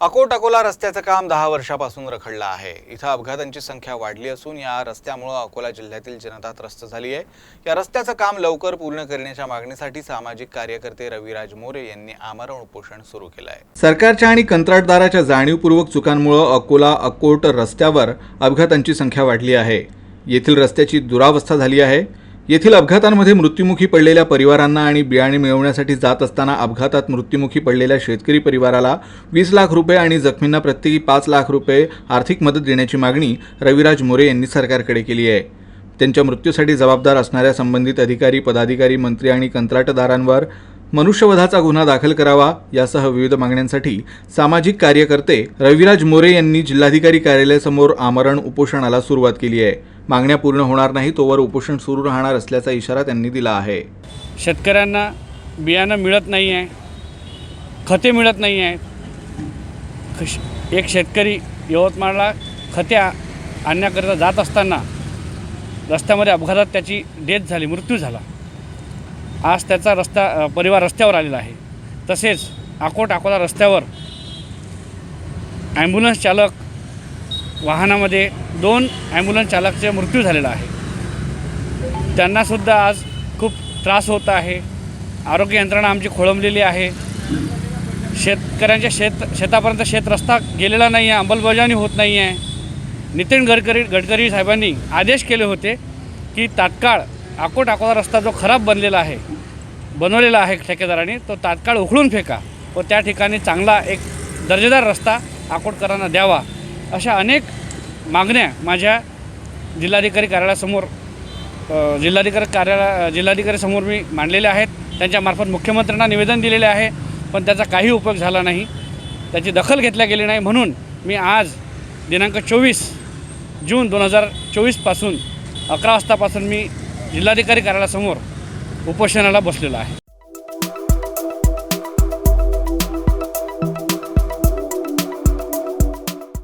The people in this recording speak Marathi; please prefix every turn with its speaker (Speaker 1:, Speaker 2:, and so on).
Speaker 1: अकोट अकोला रस्त्याचं काम 10 वर्षापासून रखडलं आहे। इथं अपघातांची संख्या वाढली असून या रस्त्यामुळे अकोला जिल्ह्यातील जनता त्रस्त झाली आहे। या रस्त्याचं काम लवकर पूर्ण करण्याच्या मागणीसाठी सामाजिक कार्यकर्ते रविराज मोरे यांनी आमरण उपोषण सुरू केलं आहे। सरकारच्या आणि कंत्राटदाराच्या जाणीवपूर्वक चुकांमुळे अकोला अकोट रस्त्यावर अपघातांची संख्या वाढली आहे। येथील रस्त्याची दुरावस्था झाली आहे। येथील अपघातांमध्ये मृत्युमुखी पडलेल्या परिवारांना आणि बियाणे मिळवण्यासाठी जात असताना अपघातात मृत्युमुखी पडलेल्या शेतकरी परिवाराला 20 लाख रुपये आणि जखमींना प्रत्येकी 5 लाख रुपये आर्थिक मदत देण्याची मागणी रविराज मोरे यांनी सरकारकडे केली आहे। त्यांच्या मृत्यूसाठी जबाबदार असणाऱ्या संबंधित अधिकारी, पदाधिकारी, मंत्री आणि कंत्राटदारांवर मनुष्यवधाचा गुन्हा दाखल करावा यासह विविध मागण्यांसाठी सामाजिक कार्यकर्ते रविराज मोरे यांनी जिल्हाधिकारी कार्यालयासमोर आमरण उपोषणाला सुरुवात केली आहे। मागण्या पूर्ण होणार नाही तोवर उपोषण सुरू राहणार असल्याचा इशारा त्यांनी दिला आहे।
Speaker 2: शेतकऱ्यांना बियाणं मिळत नाही आहे, खते मिळत नाही आहेत। एक शेतकरी यवतमाळला खते आणण्याकरिता जात असताना रस्त्यामध्ये अपघातात त्याची डेथ झाली, मृत्यू झाला। आज त्याचा परिवार रस्त्यावर आलेला आहे। तसेच अकोट अकोला रस्त्यावर ॲम्ब्युलन्स चालक वाहनामध्ये 2 ॲम्ब्युलन्स चालकाचा मृत्यू झालेला आहे। त्यांनासुद्धा आज खूप त्रास होत आहे। आरोग्य यंत्रणा आमची खोळंबलेली आहे। शेतकऱ्यांच्या शेतापर्यंत शेतरस्ता गेलेला नाही आहे, अंमलबजावणी होत नाही आहे। नितीन गडकरी साहेबांनी आदेश केले होते की तात्काळ अकोट अकोला रस्ता जो खराब बनवलेला आहे ठेकेदारांनी तो तात्काळ उखडून फेका व त्या ठिकाणी चांगला एक दर्जेदार रस्ता अकोटकरांना द्यावा, अशा अनेक मागण्या माझ्या जिल्हाधिकारी समोर मी मांडलेल्या आहेत। त्यांच्यामार्फत मुख्यमंत्र्यांना निवेदन दिलेले आहे, पण त्याचा काही उपयोग झाला नाही, त्याची दखल घेतल्या गेली नाही। म्हणून मी आज दिनांक 24 जून 2024 पासून 11 वाजतापासून मी जिल्हाधिकारी कार्यालयासमोर उपोषणाला बसलेलो आहे।